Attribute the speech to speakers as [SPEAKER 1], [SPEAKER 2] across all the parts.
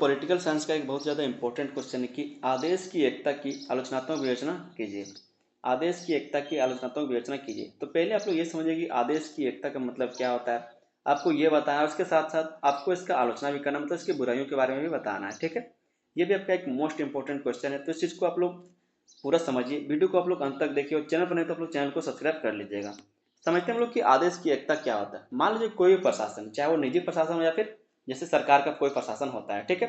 [SPEAKER 1] Political science का एक बहुत ज़्यादा इंपॉर्टेंट क्वेश्चन है कि आदेश की एकता की आलोचनात्मक विवेचना कीजिए। आदेश की एकता की आलोचनात्मक विवेचना कीजिए। तो पहले आप लोग ये समझिए कि आदेश की एकता का मतलब क्या होता है। आपको ये बताना है, उसके साथ साथ आपको इसका आलोचना भी करना, मतलब इसकी बुराइयों के बारे में भी बताना है। ठीक है, ये भी आपका एक मोस्ट इंपॉर्टेंट क्वेश्चन है। तो इस चीज़ को आप लोग पूरा समझिए, वीडियो को आप लोग अंत तक देखिए और चैनल पर नहीं तो आप लोग चैनल को सब्सक्राइब कर लीजिएगा। समझते हैं हम लोग कि आदेश की एकता क्या होता है। मान लीजिए कोई भी प्रशासन, चाहे वो निजी प्रशासन हो या फिर जैसे सरकार का कोई प्रशासन होता है, ठीक है,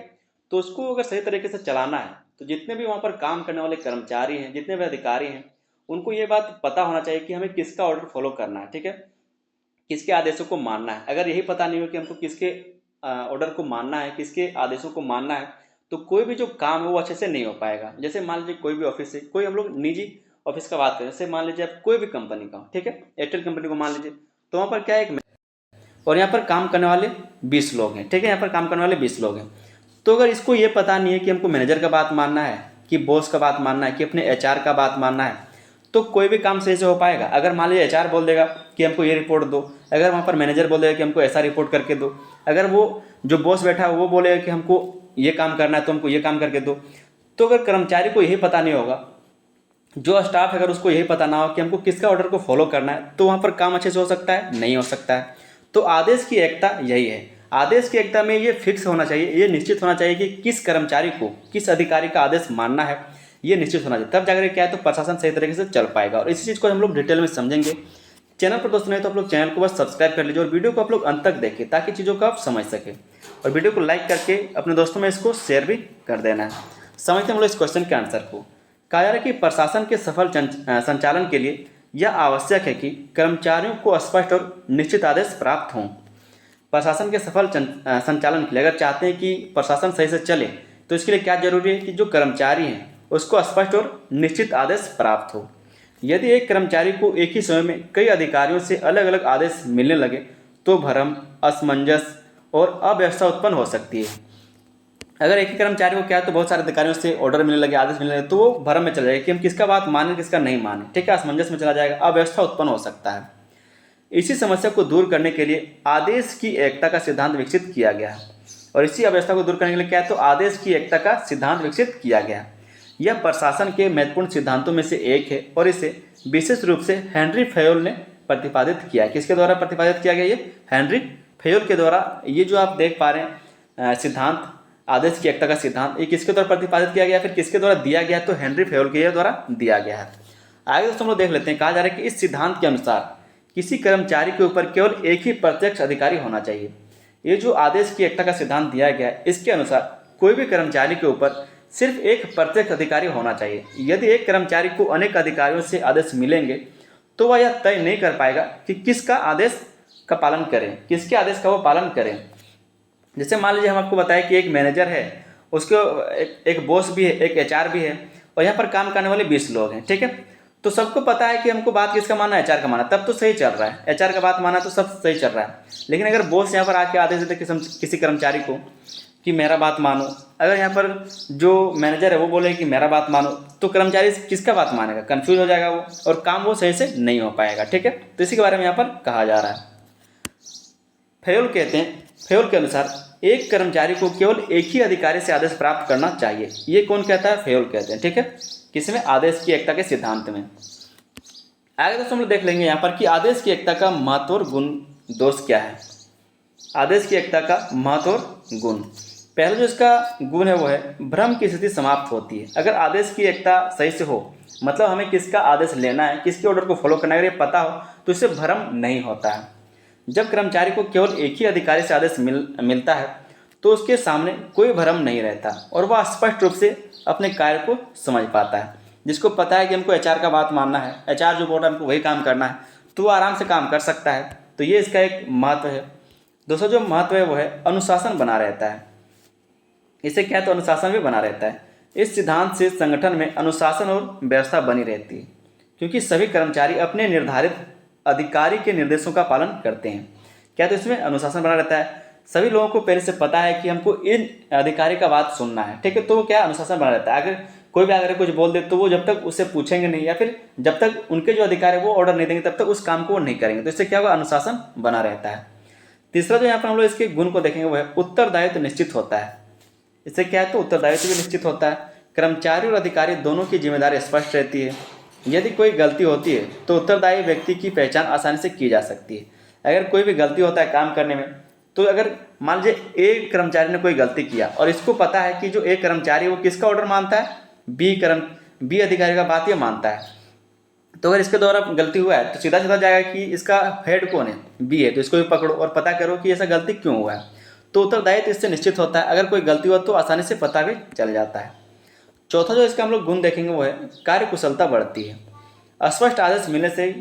[SPEAKER 1] तो उसको अगर सही तरीके से चलाना है तो जितने भी वहाँ पर काम करने वाले कर्मचारी हैं, जितने भी अधिकारी हैं, उनको ये बात पता होना चाहिए कि हमें किसका ऑर्डर फॉलो करना है। ठीक है, किसके आदेशों को मानना है। अगर यही पता नहीं हो कि हमको किसके ऑर्डर को मानना है, किसके आदेशों को मानना है, तो कोई भी जो काम है वो अच्छे से नहीं हो पाएगा। जैसे मान लीजिए कोई भी ऑफिस है, कोई हम लोग निजी ऑफिस का बात करें, जैसे मान लीजिए आप कोई भी कंपनी का, ठीक है, एयरटेल कंपनी को मान लीजिए, तो वहाँ पर क्या है, एक और यहाँ पर काम करने वाले 20 लोग हैं। ठीक है, यहाँ पर काम करने वाले 20 लोग हैं। तो अगर इसको ये पता नहीं है कि हमको मैनेजर का बात मानना है, कि बॉस का बात मानना है, कि अपने एचआर का बात मानना है, तो कोई भी काम सही से हो पाएगा। अगर मान लीजिए एचआर बोल देगा कि हमको ये रिपोर्ट दो, अगर वहाँ पर मैनेजर बोल देगा कि हमको ऐसा रिपोर्ट करके दो, अगर वो जो बॉस बैठा है वो बोलेगा कि हमको ये काम करना है तो हमको ये काम करके दो, तो अगर कर्मचारी को यही पता नहीं होगा, जो स्टाफ है अगर उसको यही पता ना हो कि हमको किसका ऑर्डर को फॉलो करना है, तो वहाँ पर काम अच्छे से हो सकता है? नहीं हो सकता है। तो आदेश की एकता यही है। आदेश की एकता में ये फिक्स होना चाहिए, ये निश्चित होना चाहिए कि किस कर्मचारी को, किस अधिकारी का आदेश मानना है, ये निश्चित होना चाहिए। तब जाकर क्या है, तो प्रशासन सही तरीके से चल पाएगा। और इसी चीज़ को हम लोग डिटेल में समझेंगे। चैनल पर दोस्तों नहीं तो आप लोग चैनल को बस सब्सक्राइब कर लीजिए और वीडियो को आप लोग अंत तक देखें ताकि चीज़ों को आप समझ सकें। और वीडियो को लाइक करके अपने दोस्तों में इसको शेयर भी कर देना है। समझते हैं हम लोग इस क्वेश्चन के आंसर को। कहा जा रहा है कि प्रशासन के सफल संचालन के लिए यह आवश्यक है कि कर्मचारियों को स्पष्ट और निश्चित आदेश प्राप्त हों। प्रशासन के सफल संचालन के लिए अगर चाहते हैं कि प्रशासन सही से चले, तो इसके लिए क्या जरूरी है कि जो कर्मचारी हैं उसको स्पष्ट और निश्चित आदेश प्राप्त हो। यदि एक कर्मचारी को एक ही समय में कई अधिकारियों से अलग अलग आदेश मिलने लगे, तो भ्रम, असमंजस और अव्यवस्था उत्पन्न हो सकती है। अगर एक ही कर्मचारी को क्या है, तो बहुत सारे अधिकारियों से ऑर्डर मिलने लगे, आदेश मिलने लगे, तो वो भ्रम में चला जाएगा कि हम किसका बात माने, किसका नहीं माने। ठीक है, असमंजस में चला जाएगा, अव्यवस्था उत्पन्न हो सकता है। इसी समस्या को दूर करने के लिए आदेश की एकता का सिद्धांत विकसित किया गया है। और इसी अव्यवस्था को दूर करने के लिए क्या है, तो आदेश की एकता का सिद्धांत विकसित किया गया है। यह प्रशासन के महत्वपूर्ण सिद्धांतों में से एक है और इसे विशेष रूप से हेनरी फेयोल ने प्रतिपादित किया है। किसके द्वारा प्रतिपादित किया गया? ये हेनरी फेयोल के द्वारा। ये जो आप देख पा रहे हैं सिद्धांत, आदेश की एकता का सिद्धांत, ये किसके द्वारा प्रतिपादित किया गया, फिर किसके द्वारा दिया गया? तो हेनरी फेयोल के द्वारा दिया गया है। आगे दोस्तों हम लोग देख लेते हैं। कहा जा रहा है कि इस सिद्धांत के अनुसार किसी कर्मचारी के ऊपर केवल एक ही प्रत्यक्ष अधिकारी होना चाहिए। ये जो आदेश की एकता का सिद्धांत दिया गया है, इसके अनुसार कोई भी कर्मचारी के ऊपर सिर्फ एक प्रत्यक्ष अधिकारी होना चाहिए। यदि एक कर्मचारी को अनेक अधिकारियों से आदेश मिलेंगे, तो वह यह तय नहीं कर पाएगा कि किसका आदेश का पालन करें, किसके आदेश का वो पालन करें। जैसे मान लीजिए हम आपको बताएं कि एक मैनेजर है, उसको एक बॉस भी है, एक एचआर भी है, और यहाँ पर काम करने वाले 20 लोग हैं। ठीक है, तो सबको पता है कि हमको बात किसका माना है, एचआर का माना, तब तो सही चल रहा है। एचआर का बात माना तो सब सही चल रहा है। लेकिन अगर बॉस यहाँ पर आके आदेश देते किसी कर्मचारी को कि मेरा बात मानो, अगर यहाँ पर जो मैनेजर है वो बोले कि मेरा बात मानो, तो कर्मचारी किसका बात मानेगा? कंफ्यूज हो जाएगा वो, और काम वो सही से नहीं हो पाएगा। ठीक है, तो इसी के बारे में यहाँ पर कहा जा रहा है। फेयोल कहते हैं, फेयोल के अनुसार एक कर्मचारी को केवल एक ही अधिकारी से आदेश प्राप्त करना चाहिए। ये कौन कहता है? फेयोल कहते हैं। ठीक है, किसमें? आदेश की एकता के सिद्धांत में। आगे दोस्तों हम लोग देख लेंगे यहाँ पर कि आदेश की एकता का महत्व और गुण दोष क्या है। आदेश की एकता का महत्व और गुण। पहला जो इसका गुण है वो है भ्रम की स्थिति समाप्त होती है। अगर आदेश की एकता सही से हो, मतलब हमें किसका आदेश लेना है, किसके ऑर्डर को फॉलो करना है, अगर ये पता हो, तो इससे भ्रम नहीं होता है। जब कर्मचारी को केवल एक ही अधिकारी से आदेश मिलता है, तो उसके सामने कोई भ्रम नहीं रहता और वह स्पष्ट रूप से अपने कार्य को समझ पाता है। जिसको पता है कि हमको एचआर का बात मानना है, एचआर जो बोल रहा है हमको वही काम करना है, तो वो आराम से काम कर सकता है। तो ये इसका एक महत्व है। दूसरा जो महत्व है वो है अनुशासन बना रहता है। इससे क्या है, तो अनुशासन भी बना रहता है। इस सिद्धांत से संगठन में अनुशासन और व्यवस्था बनी रहती है, क्योंकि सभी कर्मचारी अपने निर्धारित अधिकारी के निर्देशों का पालन करते हैं। क्या? तो इसमें अनुशासन बना रहता है। सभी लोगों को पहले से पता है कि हमको इन अधिकारी का बात सुनना है। ठीक है, तो क्या अनुशासन बना रहता है। अगर कोई भी अगर कुछ बोल दे, तो वो जब तक उससे पूछेंगे नहीं, या फिर जब तक उनके जो अधिकारी है वो ऑर्डर नहीं देंगे, तब तक उस काम को वो नहीं करेंगे। तो इससे क्या होगा? अनुशासन बना रहता है। तीसरा जो यहाँ पर हम लोग इसके गुण को देखेंगे वो है उत्तरदायित्व निश्चित होता है। इससे क्या है, तो उत्तरदायित्व भी निश्चित होता है। कर्मचारी और अधिकारी दोनों की जिम्मेदारी स्पष्ट रहती है। यदि कोई गलती होती है तो उत्तरदायी व्यक्ति की पहचान आसानी से की जा सकती है। अगर कोई भी गलती होता है काम करने में, तो अगर मान लीजिए एक कर्मचारी ने कोई गलती किया और इसको पता है कि जो एक कर्मचारी है वो किसका ऑर्डर मानता है, बी अधिकारी का बात ये मानता है, तो अगर इसके द्वारा गलती हुआ है तो सीधा सीधा जाएगा कि इसका हेड कौन है, बी है, तो इसको भी पकड़ो और पता करो कि ऐसा गलती क्यों हुआ है। तो उत्तरदायित्व इससे निश्चित होता है। अगर कोई गलती हुआ तो आसानी से पता भी चल जाता है। चौथा जो इसका हम लोग गुण देखेंगे वो है कार्य कुशलता बढ़ती है। स्पष्ट आदेश मिलने से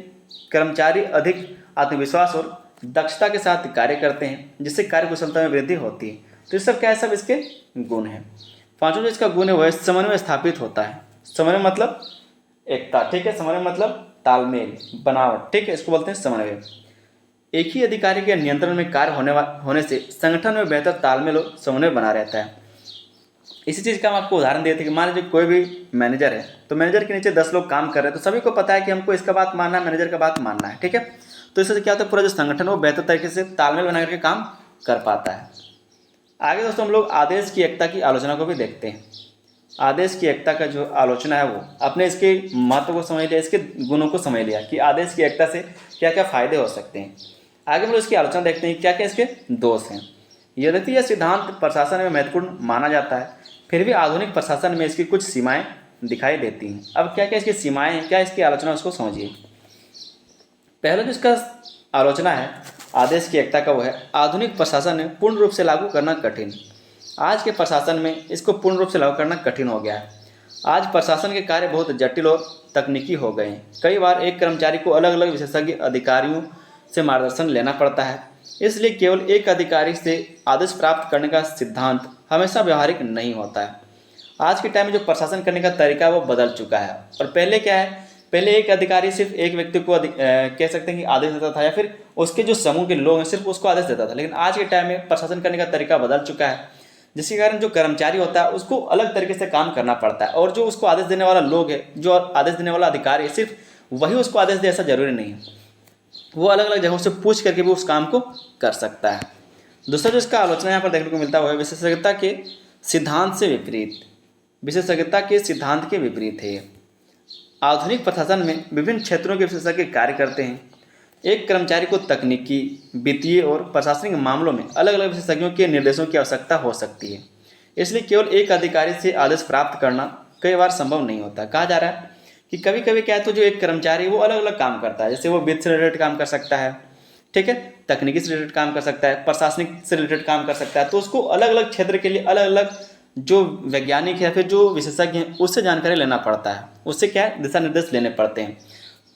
[SPEAKER 1] कर्मचारी अधिक आत्मविश्वास और दक्षता के साथ कार्य करते हैं, जिससे कार्य कुशलता में वृद्धि होती है। तो ये सब क्या है, सब इसके गुण हैं। पांचवा जो इसका गुण है वो है समन्वय स्थापित होता है। समन्वय मतलब एकता, ठीक है, समन्वय मतलब तालमेल, बनावट, ठीक है, इसको बोलते हैं समन्वय। एक ही अधिकारी के नियंत्रण में कार्य होने से संगठन में बेहतर तालमेल और समन्वय बना रहता है। इसी चीज़ का हम आपको उदाहरण देते हैं कि मान लीजिए कोई भी मैनेजर है, तो मैनेजर के नीचे 10 लोग काम कर रहे हैं, तो सभी को पता है कि हमको इसका बात मानना है, मैनेजर का बात मानना है, ठीक है। तो इससे क्या होता है, पूरा जो संगठन है वो बेहतर तरीके से तालमेल बना करके काम कर पाता है। आगे दोस्तों हम लोग आदेश की एकता की आलोचना को भी देखते हैं। आदेश की एकता का जो आलोचना है वो अपने इसके महत्व को समझ लिया, इसके गुणों को समझ लिया कि आदेश की एकता से क्या क्या फायदे हो सकते हैं। आगे हम लोग इसकी आलोचना देखते हैं क्या क्या इसके दोष हैं। यद्यपि यह सिद्धांत प्रशासन में महत्वपूर्ण माना जाता है, फिर भी आधुनिक प्रशासन में इसकी कुछ सीमाएं दिखाई देती हैं। अब क्या क्या इसकी सीमाएं हैं, क्या इसकी आलोचना, उसको समझिए। पहला जो इसका आलोचना है आदेश की एकता का वो है आधुनिक प्रशासन में पूर्ण रूप से लागू करना कठिन। आज के प्रशासन में इसको पूर्ण रूप से लागू करना कठिन हो गया है। आज प्रशासन के कार्य बहुत जटिल और तकनीकी हो गए हैं। कई बार एक कर्मचारी को अलग अलग विशेषज्ञ अधिकारियों से मार्गदर्शन लेना पड़ता है, इसलिए केवल एक अधिकारी से आदेश प्राप्त करने का सिद्धांत हमेशा व्यवहारिक नहीं होता है। आज के टाइम में जो प्रशासन करने का तरीका है वो बदल चुका है। और पहले क्या है, पहले एक अधिकारी सिर्फ एक व्यक्ति को कह सकते हैं कि आदेश देता था, या फिर उसके जो समूह के लोग हैं सिर्फ उसको आदेश देता था। लेकिन आज के टाइम में प्रशासन करने का तरीका बदल चुका है, जिसके कारण जो कर्मचारी होता है उसको अलग तरीके से काम करना पड़ता है, और जो उसको आदेश देने वाला लोग है, जो आदेश देने वाला अधिकारी है, सिर्फ वही उसको आदेश दे ऐसा जरूरी नहीं है। वो अलग अलग जगहों से पूछ करके भी उस काम को कर सकता है। दूसरा जो इसका आलोचना यहाँ पर देखने को मिलता है वो है विशेषज्ञता के सिद्धांत से विपरीत। विशेषज्ञता के सिद्धांत के विपरीत है। आधुनिक प्रशासन में विभिन्न क्षेत्रों के विशेषज्ञ कार्य करते हैं। एक कर्मचारी को तकनीकी, वित्तीय और प्रशासनिक मामलों में अलग अलग विशेषज्ञों के निर्देशों की आवश्यकता हो सकती है। इसलिए केवल एक अधिकारी से आदेश प्राप्त करना कई बार संभव नहीं होता। कहा जा रहा है कि कभी कभी क्या है, तो जो एक कर्मचारी वो अलग अलग काम करता है, जैसे वो वित्त से रिलेटेड काम कर सकता है, ठीक है, तकनीकी से रिलेटेड काम कर सकता है, प्रशासनिक से रिलेटेड काम कर सकता है। तो उसको अलग अलग क्षेत्र के लिए अलग अलग जो वैज्ञानिक है, फिर जो विशेषज्ञ हैं, उससे जानकारी लेना पड़ता है, उससे क्या है दिशा निर्देश लेने पड़ते हैं।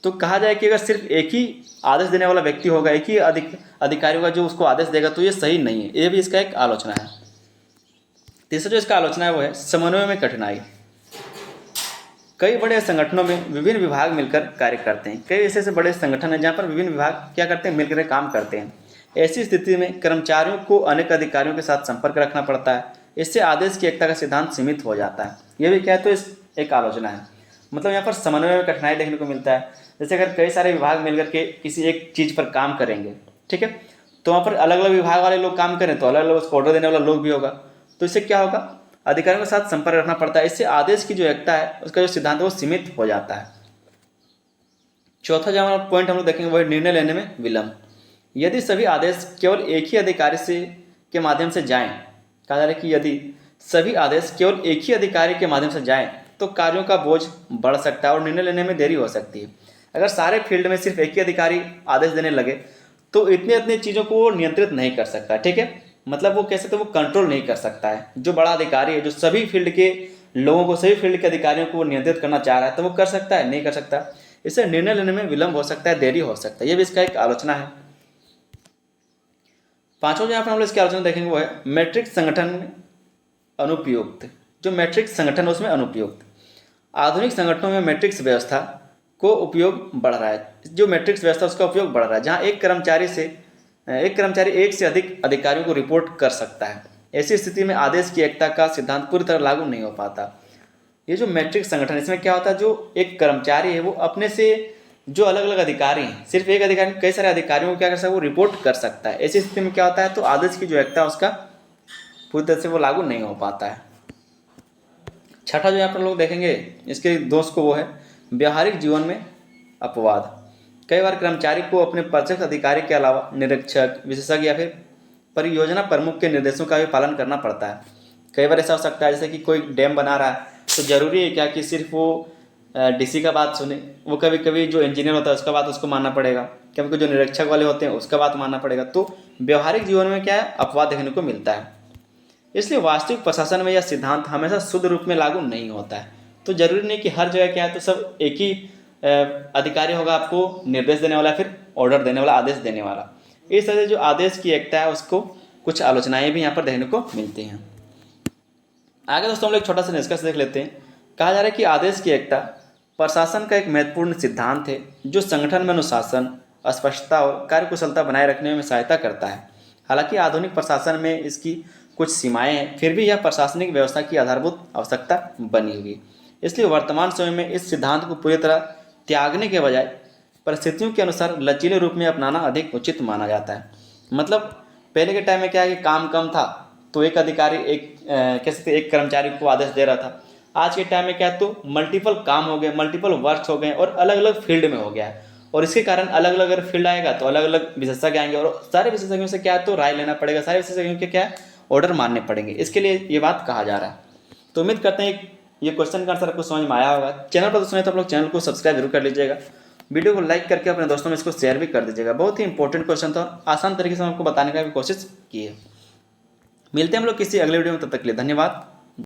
[SPEAKER 1] तो कहा जाए कि अगर सिर्फ एक ही आदेश देने वाला व्यक्ति होगा, एक ही अधिकारी होगा जो उसको आदेश देगा, तो ये सही नहीं है। ये भी इसका एक आलोचना है। तीसरा जो इसका आलोचना है वो है समन्वय में कठिनाई। कई बड़े संगठनों में विभिन्न विभाग मिलकर कार्य करते हैं। कई ऐसे बड़े संगठन हैं जहाँ पर विभिन्न विभाग क्या करते हैं, मिलकर काम करते हैं। ऐसी स्थिति में कर्मचारियों को अनेक अधिकारियों के साथ संपर्क रखना पड़ता है। इससे आदेश की एकता का सिद्धांत सीमित हो जाता है। यह भी क्या है, तो इस एक आलोचना है। मतलब यहाँ पर समन्वय में कठिनाई देखने को मिलता है। जैसे अगर कई सारे विभाग मिलकर के किसी एक चीज़ पर काम करेंगे, ठीक है, तो वहाँ पर अलग अलग विभाग वाले लोग काम करें तो अलग अलग उसको ऑर्डर देने वाला लोग भी होगा। तो इससे क्या होगा, अधिकारियों के साथ संपर्क रखना पड़ता है। इससे आदेश की जो एकता है, उसका जो सिद्धांत है वो सीमित हो जाता है। चौथा जो हमारा पॉइंट हम लोग देखेंगे वो है निर्णय लेने में विलंब। यदि सभी आदेश केवल एक ही अधिकारी से के माध्यम से जाएं, कहा जा रहा है कि यदि सभी आदेश केवल एक ही अधिकारी के माध्यम से जाएं तो कार्यों का बोझ बढ़ सकता है और निर्णय लेने में देरी हो सकती है। अगर सारे फील्ड में सिर्फ एक ही अधिकारी आदेश देने लगे तो इतनी इतनी चीज़ों को वो नियंत्रित नहीं कर सकता, ठीक है, मतलब वो कह सकते वो कंट्रोल नहीं कर सकता है। जो बड़ा अधिकारी है, जो सभी फील्ड के लोगों को, सभी फील्ड के अधिकारियों को नियंत्रित करना चाह रहा है, तो वो कर सकता है, नहीं कर सकता। इससे निर्णय लेने में विलंब हो सकता है, देरी हो सकता है। ये भी इसका एक आलोचना है। पांचों जहाँ पर हम लोग इसकी आलोचना देखेंगे वो है मैट्रिक्स संगठन में अनुपयुक्त। जो मैट्रिक्स संगठन है उसमें अनुपयुक्त। आधुनिक संगठनों में मैट्रिक्स व्यवस्था को उपयोग बढ़ रहा है। जो मैट्रिक्स व्यवस्था उसका उपयोग बढ़ रहा है, जहाँ एक कर्मचारी एक से अधिक अधिकारियों को रिपोर्ट कर सकता है। ऐसी स्थिति में आदेश की एकता का सिद्धांत पूरी तरह लागू नहीं हो पाता। ये जो मैट्रिक्स संगठन, इसमें क्या होता है, जो एक कर्मचारी है वो अपने से जो अलग अलग अधिकारी हैं, सिर्फ एक अधिकारी कई सारे अधिकारियों को क्या कर सकता है, वो रिपोर्ट कर सकता है। ऐसी स्थिति में क्या होता है, तो आदेश की जो एकता उसका पूरी तरह से वो लागू नहीं हो पाता है। छठा जो यहाँ पर लोग देखेंगे इसके दोष को, वो है व्यवहारिक जीवन में अपवाद। कई बार कर्मचारी को अपने प्रत्यक्ष अधिकारी के अलावा निरीक्षक, विशेषज्ञ या फिर परियोजना प्रमुख के निर्देशों का भी पालन करना पड़ता है। कई बार ऐसा हो सकता है जैसे कि कोई डैम बना रहा है तो जरूरी है क्या कि सिर्फ वो डीसी का बात सुने, वो कभी कभी जो इंजीनियर होता है उसका बात उसको मानना पड़ेगा, क्योंकि जो निरीक्षक वाले होते हैं उसका बात मानना पड़ेगा। तो व्यवहारिक जीवन में क्या है, अपवाद देखने को मिलता है। इसलिए वास्तविक प्रशासन में यह सिद्धांत हमेशा शुद्ध रूप में लागू नहीं होता है। तो जरूरी नहीं कि हर जगह क्या है तो सब एक ही अधिकारी होगा आपको निर्देश देने वाला, फिर ऑर्डर देने वाला, आदेश देने वाला। इस तरह से जो आदेश की एकता है उसको कुछ आलोचनाएं भी यहाँ पर देखने को मिलती हैं। आगे दोस्तों हम लोग एक छोटा सा निष्कर्ष देख लेते हैं। कहा जा रहा है कि आदेश की एकता प्रशासन का एक महत्वपूर्ण सिद्धांत है जो संगठन में अनुशासन, स्पष्टता और कार्यकुशलता बनाए रखने में सहायता करता है। हालांकि आधुनिक प्रशासन में इसकी कुछ सीमाएं हैं, फिर भी यह प्रशासनिक व्यवस्था की आधारभूत आवश्यकता बनी हुई। इसलिए वर्तमान समय में इस सिद्धांत को पूरी तरह त्यागने के बजाय परिस्थितियों के अनुसार लचीले रूप में अपनाना अधिक उचित माना जाता है। मतलब पहले के टाइम में क्या है कि काम कम था तो एक अधिकारी एक कर्मचारी को आदेश दे रहा था। आज के टाइम में क्या है तो मल्टीपल काम हो गए, मल्टीपल वर्क हो गए और अलग अलग फील्ड में हो गया है। और इसके कारण अलग अलग अगर फील्ड आएगा तो अलग अलग विशेषज्ञ आएंगे और सारे विशेषज्ञों से क्या है तो राय लेना पड़ेगा, सारे विशेषज्ञों के क्या ऑर्डर मानने पड़ेंगे। इसके लिए ये बात कहा जा रहा है। तो उम्मीद करते हैं ये क्वेश्चन का आंसर आपको समझ में आया होगा। चैनल पर दोस्तों तो आप लोग चैनल को सब्सक्राइब जरूर कर लीजिएगा, वीडियो को लाइक करके अपने दोस्तों में इसको शेयर भी कर दीजिएगा। बहुत ही इंपॉर्टेंट क्वेश्चन था, आसान तरीके से हम आपको बताने का भी कोशिश की है। मिलते हैं हम लोग किसी अगले वीडियो में, तब तक के लिए धन्यवाद।